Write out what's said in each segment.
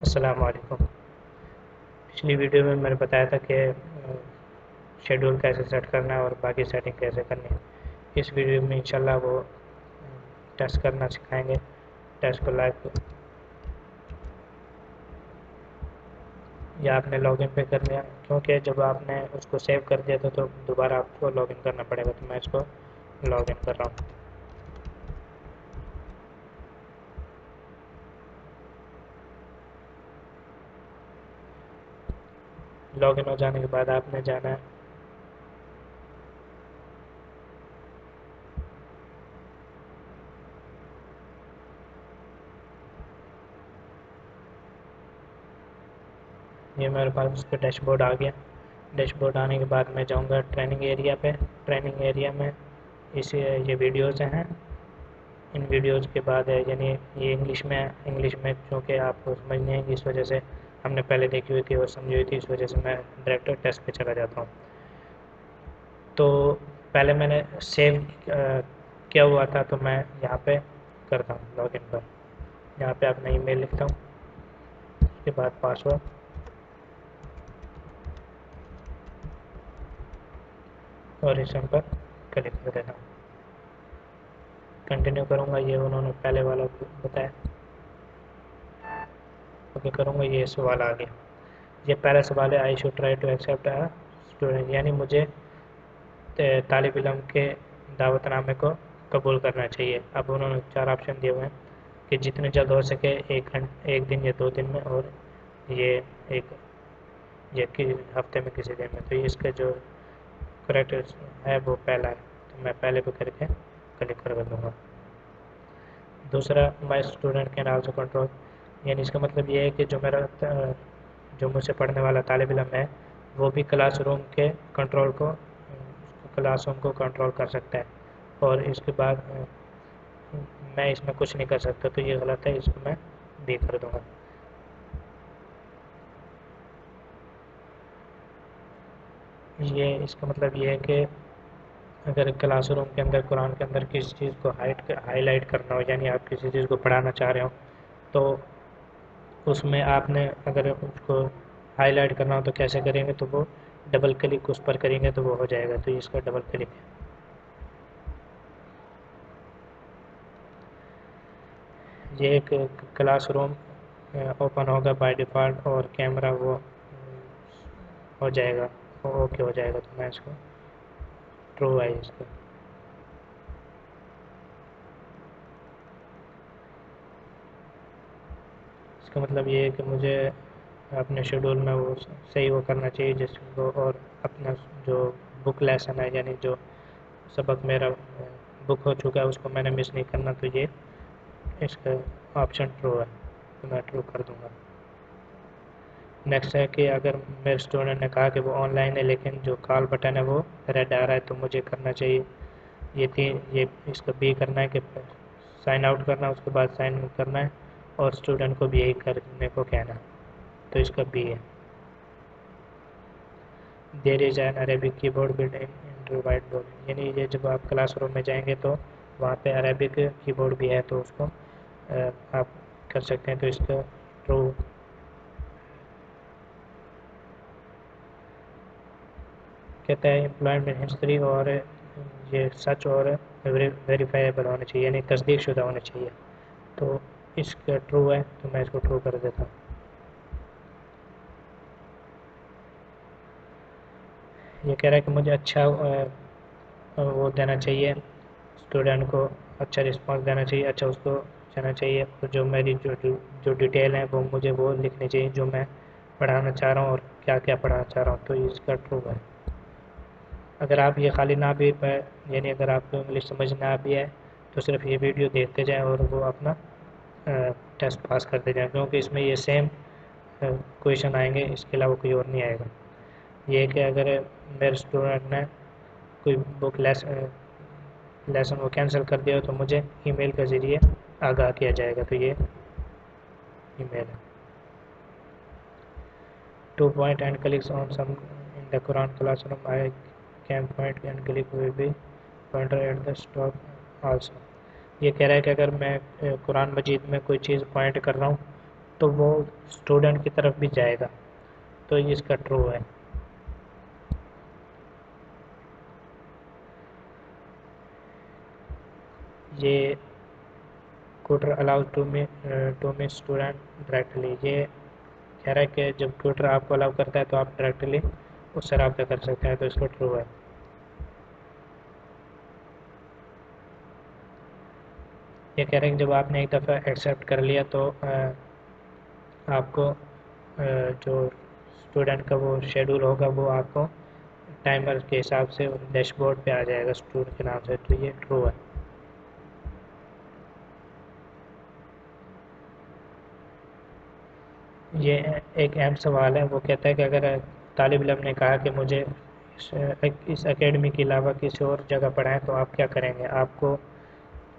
السلام علیکم۔ پچھلی ویڈیو میں نے بتایا تھا کہ شیڈول کیسے سیٹ کرنا ہے اور باقی سیٹنگ کیسے کرنی ہے۔ اس ویڈیو میں انشاءاللہ وہ ٹیسٹ کرنا سکھائیں گے، ٹیسٹ کو لائیو یا آپ نے لاگ ان پہ کر لیا، کیونکہ جب آپ نے اس کو سیو کر دیا تھا تو دوبارہ آپ کو لاگ ان کرنا پڑے گا، تو میں اس کو لاگ ان کر رہا ہوں۔ لاگ ان ہو جانے کے بعد آپ نے جانا ہے یہ میرے پاس اس پہ ڈیش بورڈ آ گیا۔ ڈیش بورڈ آنے کے بعد میں جاؤں گا ٹریننگ ایریا پہ۔ ٹریننگ ایریا میں یہ ویڈیوز ہیں، ان ویڈیوز کے بعد ہے، یعنی یہ انگلش میں چونکہ آپ کو سمجھ نہیں آئے گی، اس وجہ سے ہم نے پہلے دیکھی ہوئی تھی اور سمجھی ہوئی تھی، اس وجہ سے میں ڈائریکٹ ٹیسٹ پہ چلا جاتا ہوں۔ تو پہلے میں نے سیو کیا ہوا تھا، تو میں یہاں پہ کرتا ہوں لاگ ان پر۔ یہاں پہ اپنا ای میل لکھتا ہوں، اس کے بعد پاسورڈ اور اس پر کلک کر دیتا ہوں۔ کنٹینیو کروں گا، یہ انہوں نے پہلے والا بتایا، اوکے کروں گا، یہ سوال آ گیا۔ یہ پہلا سوال ہے، I should try to accept student, یعنی مجھے طالب علم کے دعوت نامے کو قبول کرنا چاہیے۔ اب انہوں نے 4 آپشن دیے ہوئے ہیں کہ جتنے جلد ہو سکے، ایک دن یا 2 دن میں، اور یہ ہفتے میں کسی دن میں۔ تو اس کا جو کریکٹ ہے وہ پہلا ہے، تو میں پہلے پہ کر کے کلک کر دوں گا۔ دوسرا، my student can also control, یعنی اس کا مطلب یہ ہے کہ جو مجھ سے پڑھنے والا طالب علم ہے وہ بھی کلاس روم کو کنٹرول کر سکتا ہے، اور اس کے بعد میں اس میں کچھ نہیں کر سکتا، تو یہ غلط ہے، اس کو میں بھی کر دوں گا۔ اس کا مطلب یہ ہے کہ اگر کلاس روم کے اندر، قرآن کے اندر کسی چیز کو ہائی لائٹ کرنا ہو، یعنی آپ کسی چیز کو پڑھانا چاہ رہے ہو، تو اس میں آپ نے اگر اس کو ہائی لائٹ کرنا ہو تو کیسے کریں گے، تو وہ ڈبل کلک اس پر کریں گے تو وہ ہو جائے گا، تو اس کا ڈبل کلک ہے۔ یہ ایک کلاس روم اوپن ہوگا بائی ڈیفالٹ، اور کیمرہ وہ ہو جائے گا، اوکے ہو جائے گا، تو میں اس کو ٹرو ہے اس کا۔ اس کا مطلب یہ ہے کہ مجھے اپنے شیڈول میں وہ صحیح وہ کرنا چاہیے جس کو، اور اپنا جو بک لیسن ہے، یعنی جو سبق میرا بک ہو چکا ہے اس کو میں نے مس نہیں کرنا، تو یہ اس کا آپشن ٹرو ہے، تو میں ٹرو کر دوں گا۔ نیکسٹ ہے کہ اگر میرے اسٹوڈنٹ نے کہا کہ وہ آن لائن ہے لیکن جو کال بٹن ہے وہ ریڈ آ رہا ہے، تو مجھے کرنا چاہیے یہ اس کا بھی کرنا ہے کہ سائن آؤٹ کرنا ہے، اس کے بعد سائن ان کرنا ہے، اور اسٹوڈنٹ کو بھی یہی کرنے کو کہنا ہے، تو اس کا بھی ہے۔ دیر از این عربک کی بورڈ بلڈ ان وائٹ بورڈ، یعنی یہ جب آپ کلاس روم میں جائیں گے تو وہاں پہ عربک کی بورڈ بھی ہے، تو اس کو آپ کر سکتے ہیں، تو اس کا ٹرو۔ کہتا ہے امپلائمنٹ ہسٹری، اور یہ سچ اور ویریفائیبل ہونا چاہیے، یعنی تصدیق شدہ ہونا چاہیے، تو اس کا ٹرو ہے، تو میں اس کو ٹرو کر دیتا ہوں۔ یہ کہہ رہا ہے کہ مجھے اچھا وہ دینا چاہیے، اسٹوڈنٹ کو اچھا رسپانس دینا چاہیے، اچھا اس کو جانا چاہیے، اور جو میری جو ڈیٹیل ہیں وہ مجھے وہ لکھنی چاہیے جو میں پڑھانا چاہ رہا ہوں اور کیا کیا پڑھانا چاہ رہا ہوں، تو اس کا ٹرو ہے۔ اگر آپ یہ خالی نہ بھی یعنی اگر آپ کو انگلش سمجھ نہ بھی ہے تو صرف یہ ویڈیو دیکھتے جائیں اور وہ اپنا ٹیسٹ پاس کرتے جائیں، کیونکہ اس میں یہ سیم کویشچن آئیں گے، اس کے علاوہ کوئی اور نہیں آئے گا۔ یہ کہ اگر میرے اسٹوڈنٹ نے کوئی بک لیسن وہ کینسل کر دیا تو مجھے ای میل کے ذریعے آگاہ کیا جائے گا، تو یہ ای میل ہے۔ 2 point and clicks on some in the Quran classroom, I can point and click will be pointer at the stop also۔ یہ کہہ رہا ہے کہ اگر میں قرآن مجید میں کوئی چیز پوائنٹ کر رہا ہوں تو وہ اسٹوڈنٹ کی طرف بھی جائے گا، تو یہ اس کا ٹرو ہے۔ یہ tutor allows to meet student directly, یہ کہہ رہا ہے کہ جب ٹیوٹر آپ کو الاؤ کرتا ہے تو آپ ڈائریکٹلی اس سے رابطہ کر سکتے ہیں، تو اس کو ٹرو ہے۔ یہ کہہ رہے ہیں کہ جب آپ نے ایک دفعہ ایکسیپٹ کر لیا تو آپ کو جو اسٹوڈنٹ کا وہ شیڈول ہوگا وہ آپ کو ٹائمر کے حساب سے ڈیش بورڈ پہ آ جائے گا اسٹوڈنٹ کے نام سے، تو یہ ٹرو ہے۔ یہ ایک اہم سوال ہے، وہ کہتا ہے کہ اگر طالب علم نے کہا کہ مجھے اس اکیڈمی کے علاوہ کسی اور جگہ پڑھائیں تو آپ کیا کریں گے؟ آپ کو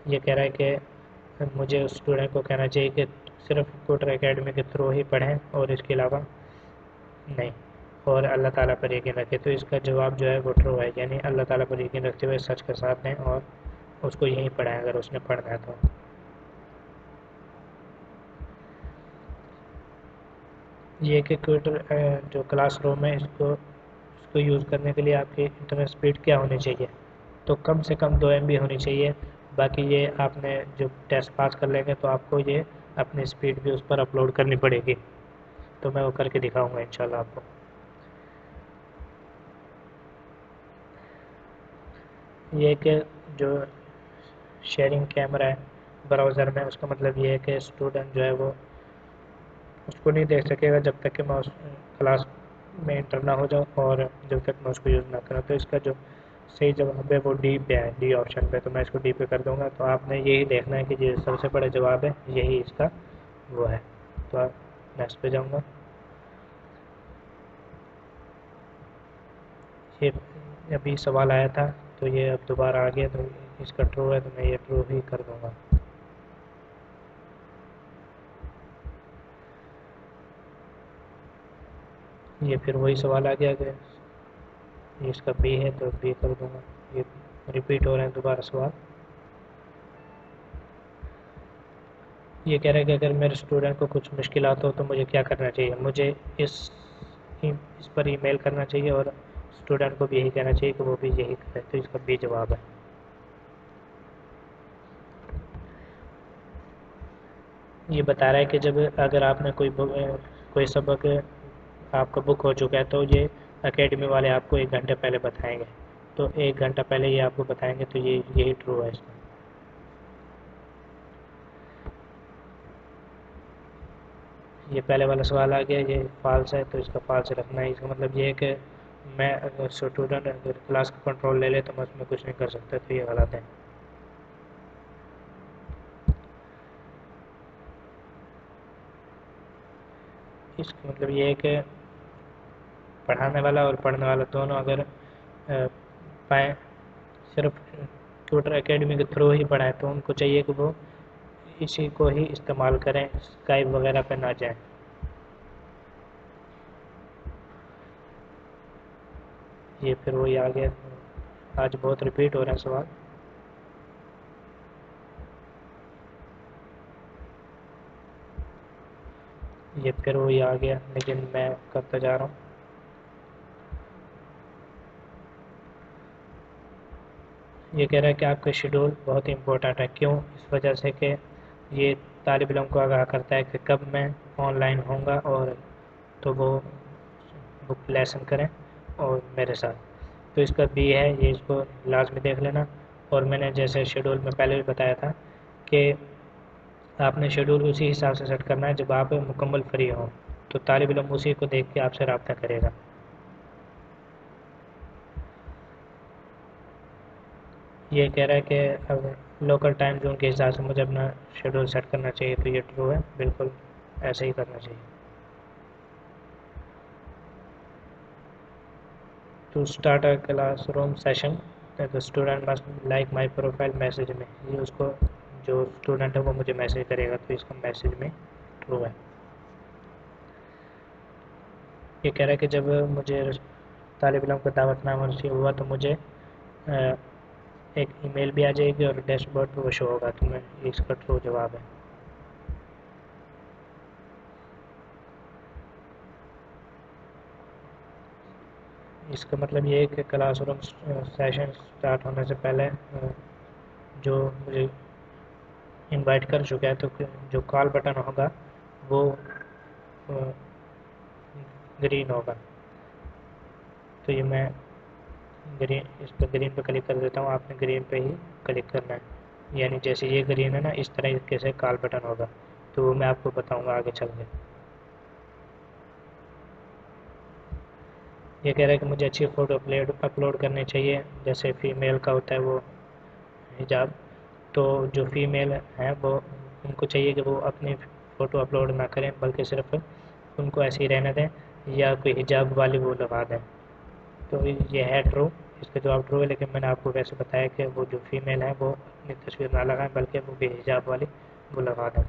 یہ کہہ رہا ہے کہ مجھے اس اسٹوڈنٹ کو کہنا چاہیے کہ صرف ٹیوٹر اکیڈمی کے تھرو ہی پڑھیں اور اس کے علاوہ نہیں، اور اللہ تعالیٰ پر یقین رکھے، تو اس کا جواب جو ہے وہ ٹرو ہے، یعنی اللہ تعالیٰ پر یقین رکھتے ہوئے سچ کا ساتھ دیں اور اس کو یہیں پڑھائیں اگر اس نے پڑھنا ہے تو۔ یہ کہ ٹویٹر جو کلاس روم ہے اس کو یوز کرنے کے لیے آپ کی انٹرنیٹ سپیڈ کیا ہونی چاہیے؟ تو کم سے کم 2 MB ہونی چاہیے۔ باقی یہ آپ نے جو ٹیسٹ پاس کر لیں گے تو آپ کو یہ اپنی سپیڈ بھی اس پر اپلوڈ کرنی پڑے گی، تو میں وہ کر کے دکھاؤں گا انشاءاللہ آپ کو۔ یہ کہ جو شیئرنگ کیمرہ ہے براؤزر میں، اس کا مطلب یہ ہے کہ اسٹوڈنٹ جو ہے وہ اس کو نہیں دیکھ سکے گا جب تک کہ میں اس کلاس میں انٹر نہ ہو جاؤں اور جب تک میں اس کو یوز نہ کروں، تو اس کا جو صحیح جواب ہے وہ ڈی پہ ہے، ڈی آپشن پہ، تو میں اس کو ڈی پہ کر دوں گا۔ تو آپ نے یہی دیکھنا ہے کہ یہ سب سے بڑا جواب ہے، یہی اس کا وہ ہے۔ تو آپ نیکسٹ پہ جاؤں گا۔ یہ ابھی سوال آیا تھا تو یہ اب دوبارہ آ گیا، تو اس کا ٹرو ہے تو میں یہ ٹرو ہی کر دوں گا۔ یہ پھر وہی سوال آ گیا کہ اس کا بی ہے تو بی کر دوں گا۔ یہ ریپیٹ ہو رہے ہیں دوبارہ سوال۔ یہ کہہ رہے ہیں کہ اگر میرے اسٹوڈنٹ کو کچھ مشکلات ہو تو مجھے کیا کرنا چاہیے؟ مجھے اس پر ای میل کرنا چاہیے اور اسٹوڈنٹ کو بھی یہی کہنا چاہیے کہ وہ بھی یہی کرے، تو اس کا بی جواب ہے۔ یہ بتا رہا ہے کہ جب اگر آپ نے کوئی سبق آپ کا بک ہو چکا ہے تو یہ اکیڈمی والے آپ کو 1 گھنٹے پہلے بتائیں گے، تو 1 گھنٹہ پہلے یہ آپ کو بتائیں گے، تو یہی ٹرو ہے اس کا۔ یہ پہلے والا سوال آ گیا، یہ فالس ہے تو اس کا فالس رکھنا ہے۔ اس کا مطلب یہ ہے کہ میں اگر اسٹوڈنٹ اگر کلاس کا کنٹرول لے لے تو میں اس میں کچھ نہیں کر سکتا، تو یہ غلط ہے۔ اس کا مطلب یہ ہے کہ پڑھانے والا اور پڑھنے والا دونوں اگر پائیں صرف ٹیوٹر اکیڈمی کے تھرو ہی پڑھائیں تو ان کو چاہیے کہ وہ اسی کو ہی استعمال کریں، اسکائپ وغیرہ پہ نہ جائیں۔ یہ پھر وہی آ گیا، آج بہت ریپیٹ ہو رہا ہے سوال۔ یہ پھر وہی آ گیا لیکن میں کرتا جا رہا ہوں۔ یہ کہہ رہا ہے کہ آپ کا شیڈول بہت امپورٹنٹ ہے، کیوں؟ اس وجہ سے کہ یہ طالب علم کو آگاہ کرتا ہے کہ کب میں آن لائن ہوں گا، اور تو وہ بک لیسن کریں اور میرے ساتھ۔ تو اس کا بی ہے، یہ اس کو لازمی دیکھ لینا۔ اور میں نے جیسے شیڈول میں پہلے بھی بتایا تھا کہ آپ نے شیڈول اسی حساب سے سیٹ کرنا ہے جب آپ مکمل فری ہوں، تو طالب علم اسی کو دیکھ کے آپ سے رابطہ کرے گا۔ یہ کہہ رہا ہے کہ اب لوکل ٹائم زون کے حساب سے مجھے اپنا شیڈول سیٹ کرنا چاہیے، تو یہ ٹرو ہے، بالکل ایسے ہی کرنا چاہیے۔ To start a classroom session the student must like my profile message میں، یہ اس کو جو اسٹوڈنٹ ہے وہ مجھے میسیج کرے گا، تو اس کا میسیج میں ٹرو ہے۔ یہ کہہ رہا ہے کہ جب مجھے طالب علم کو دعوت نامہ نصیب ہوا تو مجھے ایک ای میل بھی آ جائے گی اور ڈیش بورڈ پہ وہ شو ہوگا، تو میں اس کا ٹرو جواب ہے۔ اس کا مطلب یہ ہے کہ کلاس روم سیشن سٹارٹ ہونے سے پہلے جو مجھے انوائٹ کر چکا ہے تو جو کال بٹن ہوگا وہ گرین ہوگا. تو یہ میں اس پہ گرین پہ کلک کر دیتا ہوں. آپ نے گرین پہ ہی کلک کرنا ہے, یعنی جیسے یہ گرین ہے نا اس طرح سے کال بٹن ہوگا, تو وہ میں آپ کو بتاؤں گا آگے چل کے. یہ کہہ رہا ہے کہ مجھے اچھی فوٹو اپلوڈ کرنی چاہیے, جیسے فیمیل کا ہوتا ہے وہ حجاب, تو جو فیمیل ہیں وہ ان کو چاہیے کہ وہ اپنی فوٹو اپلوڈ نہ کریں بلکہ صرف ان کو ایسے ہی رہنے دیں یا کوئی حجاب والی وہ لگا دیں. تو یہ ہے ٹرو, اس کا جواب ٹرو ہے, لیکن میں نے آپ کو ویسے بتایا کہ وہ جو فیمیل ہیں وہ اپنی تصویر نہ لگائیں بلکہ وہ بھی حجاب والی وہ لگا دیں.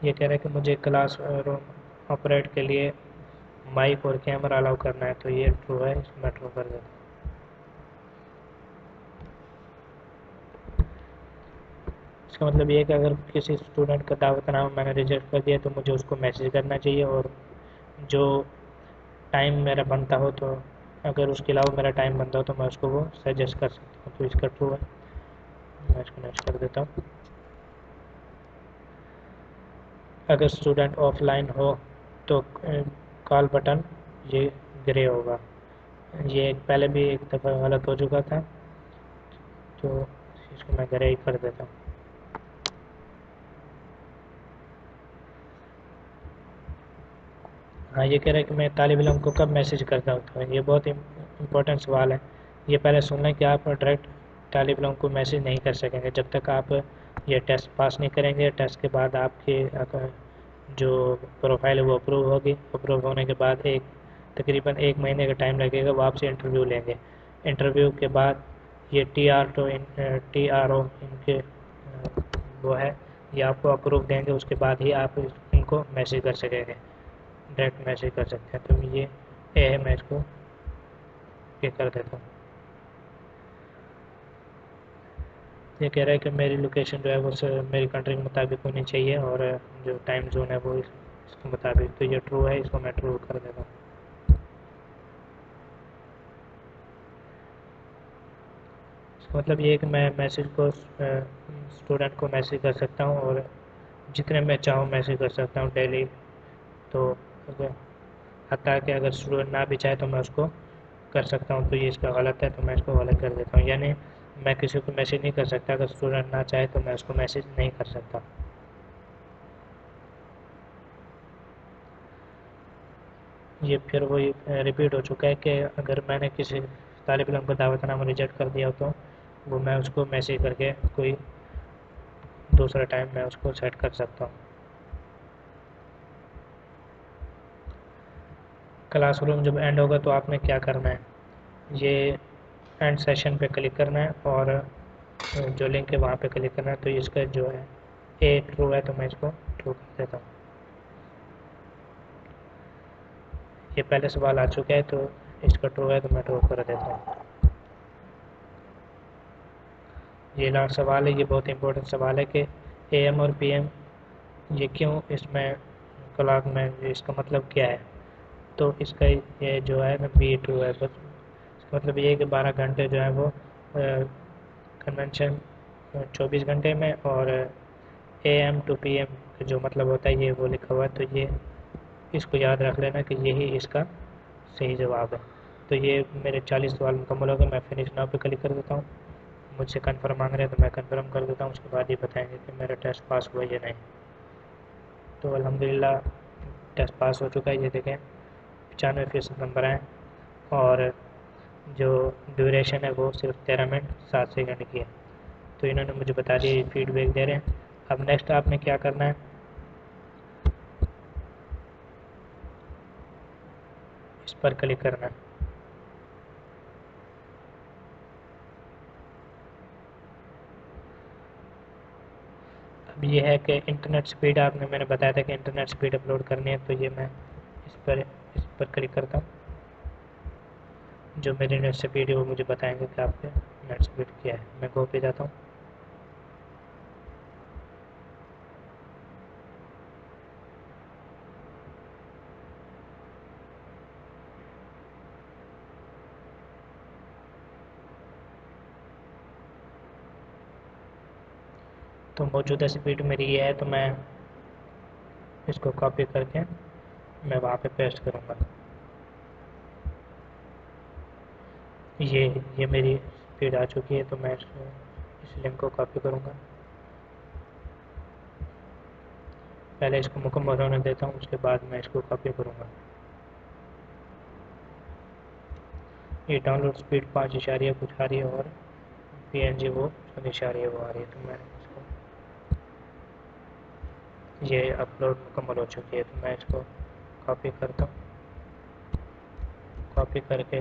یہ کہہ رہا ہے کہ مجھے کلاس روم آپریٹ کے لیے مائک اور کیمرہ الاؤ کرنا ہے, تو یہ ٹرو ہے, اس کو میں ٹرو کر دیتا ہوں. اس کا مطلب یہ ہے کہ اگر کسی اسٹوڈنٹ کا دعوت نامہ میں نے ریجیکٹ کر دیا تو مجھے اس کو میسیج کرنا چاہیے, اور جو ٹائم میرا بنتا ہو تو اگر اس کے علاوہ میرا ٹائم بنتا ہو تو میں اس کو وہ سجیسٹ کر سکتا ہوں. تو اس کا ٹرو ہے, میں اس کو نیکسٹ کر دیتا ہوں. اگر اسٹوڈنٹ آف لائن ہو تو کال بٹن یہ گرے ہوگا. یہ پہلے بھی ایک دفعہ غلط ہو چکا تھا, تو اس کو میں گرے ہی کر دیتا ہوں. ہاں, یہ کہہ رہا ہے کہ میں طالب علم کو کب میسیج کرتا ہوں. یہ بہت امپورٹنٹ سوال ہے. یہ پہلے سن لیں کہ آپ ڈائریکٹ طالب علم کو میسیج نہیں کر سکیں گے جب تک آپ یہ ٹیسٹ پاس نہیں کریں گے. ٹیسٹ کے بعد آپ کی جو پروفائل ہے وہ اپروو ہوگی. اپروو ہونے کے بعد تقریباً 1 مہینے کا ٹائم لگے گا, وہ آپ سے انٹرویو لیں گے. انٹرویو کے بعد یہ ٹی آر او ان کے وہ ہے, یہ آپ کو اپروو دیں گے. اس کے بعد ہی آپ ان کو میسیج کر سکیں گے, ڈائریکٹ میسیج کر سکتے ہیں. تو یہ ہے, میں اس کو یہ کر دیتا ہوں. یہ کہہ رہا ہے کہ میری لوکیشن جو ہے وہ میری کنٹری کے مطابق ہونی چاہیے, اور جو ٹائم زون ہے وہ اس کے مطابق. تو یہ ٹرو ہے, اس کو میں ٹرو کر دیتا ہوں. اس کا مطلب یہ ہے کہ میں میسیج کو اسٹوڈنٹ کو میسیج کر سکتا ہوں, اور جتنے میں چاہوں میسیج کر سکتا ہوں ڈیلی. تو حتیٰ کہ اگر اسٹوڈنٹ نہ بھی چاہے تو میں اس کو کر سکتا ہوں. تو یہ اس کا غلط ہے, تو میں اس کو غلط کر دیتا ہوں. یعنی میں کسی کو میسیج نہیں کر سکتا, اگر اسٹوڈنٹ نہ چاہے تو میں اس کو میسیج نہیں کر سکتا. یہ پھر وہی ریپیٹ ہو چکا ہے کہ اگر میں نے کسی طالب علم کو دعوت نامہ ریجیکٹ کر دیا ہو تو وہ میں اس کو میسیج کر کے کوئی دوسرا ٹائم میں اس کو سیٹ کر سکتا ہوں. کلاس روم جب اینڈ ہوگا تو آپ نے کیا کرنا ہے, یہ اینڈ سیشن پہ کلک کرنا ہے, اور جو لنک ہے وہاں پہ کلک کرنا ہے. تو اس کا جو ہے اے ٹرو ہے, تو میں اس کو ٹرو کر دیتا ہوں. یہ پہلے سوال آ چکا ہے, تو اس کا ٹرو ہے تو میں ٹرو کر دیتا ہوں. یہ لاسٹ سوال ہے, یہ بہت امپورٹنٹ سوال ہے کہ اے ایم اور پی ایم یہ کیوں اس میں کلاک میں, اس کا مطلب کیا ہے. تو اس کا یہ جو ہے نا بی ٹرو ہے. بس اس کا مطلب یہ ہے کہ 12 گھنٹے جو ہے وہ کنونشن 24 گھنٹے میں, اور A M to P M جو مطلب ہوتا ہے یہ وہ لکھا ہوا ہے. تو یہ اس کو یاد رکھ لینا کہ یہی اس کا صحیح جواب ہے. تو یہ میرے 40 سوال مکمل ہو گئے. میں فنش ناؤ پہ کلک کر دیتا ہوں. مجھ سے کنفرم مانگ رہے ہیں تو میں کنفرم کر دیتا ہوں. اس کے بعد یہ بتائیں گے کہ میرا ٹیسٹ پاس ہوا یا نہیں. تو الحمدللہ ٹیسٹ پاس ہو چکا ہے. یہ دیکھیں 95% نمبر آئے, اور جو ڈیوریشن ہے وہ صرف 13 منٹ 7 سیکنڈ کی ہے. تو انہوں نے مجھے بتا دیا, یہ فیڈ بیک دے رہے ہیں. اب نیکسٹ آپ نے کیا کرنا ہے, اس پر کلک کرنا ہے. اب یہ ہے کہ انٹرنیٹ سپیڈ آپ نے میں نے بتایا تھا کہ انٹرنیٹ سپیڈ اپلوڈ کرنی ہے. تو یہ میں اس پر کلک کرتا ہوں. جو میری نیٹ سپیڈ ہے وہ مجھے بتائیں گے کہ آپ کے نیٹ سپیڈ کیا ہے. میں گو پہ جاتا ہوں. تو موجودہ سپیڈ میری یہ ہے، تو میں اس کو کاپی کر کے میں وہاں پہ پیسٹ کروں گا. یہ میری سپیڈ آ چکی ہے، تو میں اس لنک کو کاپی کروں گا. پہلے اس کو مکمل ہونے دیتا ہوں، اس کے بعد میں اس کو کاپی کروں گا. یہ ڈاؤن لوڈ سپیڈ 5 کچھ آ رہی ہے، اور PNG وہ 0.2 وہ آ رہی ہے. تو میں اس کو یہ اپلوڈ مکمل ہو چکی ہے، تو میں اس کو کاپی کرتا ہوں. کاپی کر کے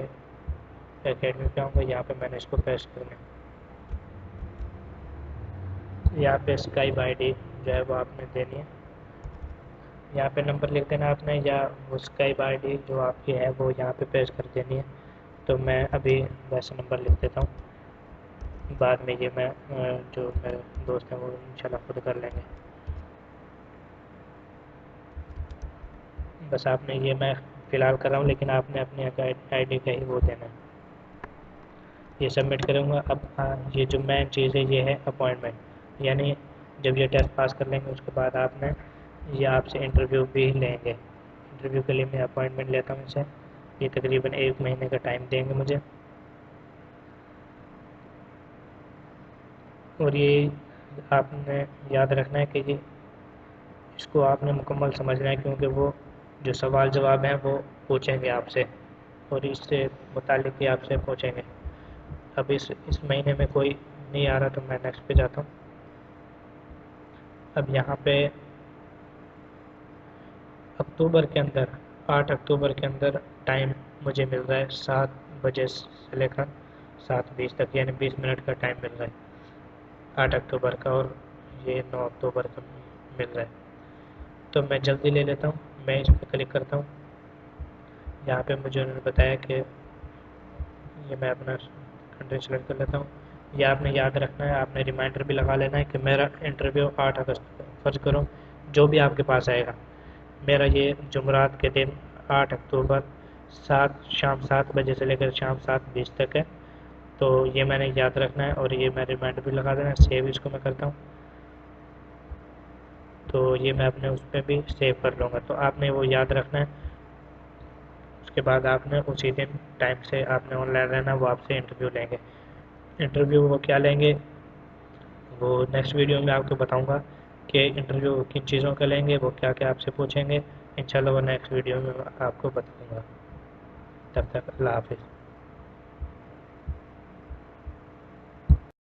اکیڈمی پہ آؤں گا، یہاں پہ میں نے اس کو پیسٹ کرنا ہے. یہاں پہ اسکائپ ID جو ہے وہ آپ نے دینی ہے. یہاں پہ نمبر لکھ دینا آپ نے، یا وہ اسکائپ ID جو آپ کی ہے وہ یہاں پہ پیسٹ کر دینی ہے. تو میں ابھی ویسے نمبر لکھ دیتا ہوں، بعد میں یہ میں جو میرے دوست ہیں وہ انشاءاللہ خود کر لیں گے. بس آپ نے یہ میں فی الحال کر رہا ہوں، لیکن آپ نے اپنی ID کا ہی وہ دینا ہے. یہ سبمٹ کروں گا. اب یہ جو مین چیز ہے یہ ہے اپوائنٹمنٹ، یعنی جب یہ ٹیسٹ پاس کر لیں گے اس کے بعد آپ نے یہ آپ سے انٹرویو بھی لیں گے. انٹرویو کے لیے میں اپوائنٹمنٹ لیتا ہوں ان سے. یہ تقریباً 1 مہینے کا ٹائم دیں گے مجھے. اور یہ آپ نے یاد رکھنا ہے کہ اس کو آپ نے مکمل سمجھنا ہے، کیونکہ وہ جو سوال جواب ہیں وہ پوچھیں گے آپ سے، اور اس سے متعلق بھی آپ سے پوچھیں گے. اب اس مہینے میں کوئی نہیں آ رہا تو میں نیکسٹ پہ جاتا ہوں. اب یہاں پہ اکتوبر کے اندر 8 اکتوبر کے اندر ٹائم مجھے مل رہا ہے 7 بجے سے لے کر 7:20 تک، یعنی 20 منٹ کا ٹائم مل رہا ہے 8 اکتوبر کا، اور یہ 9 اکتوبر کا مل رہا ہے. تو میں جلدی لے لیتا ہوں. میں اس پہ کلک کرتا ہوں. یہاں پہ مجھے انہوں نے بتایا کہ یہ میں اپنا کنٹری سلیکٹ کر لیتا ہوں. یہ آپ نے یاد رکھنا ہے، آپ نے ریمائنڈر بھی لگا لینا ہے کہ میرا انٹرویو 8 اگست کو. فرض کرو جو بھی آپ کے پاس آئے گا، میرا یہ جمعرات کے دن 8 اکتوبر شام 7 بجے سے لے کر شام 7:20 تک ہے. تو یہ میں نے یاد رکھنا ہے، اور یہ میں ریمائنڈر بھی لگا دینا ہے. سیو اس کو میں کرتا ہوں. تو یہ میں اپنے اس پہ بھی سیو کر لوں گا. تو آپ نے وہ یاد رکھنا ہے. اس کے بعد آپ نے اسی دن ٹائم سے آپ نے آن لائن رہنا، وہ آپ سے انٹرویو لیں گے. انٹرویو وہ کیا لیں گے وہ نیکسٹ ویڈیو میں آپ کو بتاؤں گا کہ انٹرویو کن چیزوں کا لیں گے، وہ کیا کیا آپ سے پوچھیں گے. انشاءاللہ وہ نیکسٹ ویڈیو میں آپ کو بتاؤں گا. تب تک اللہ حافظ.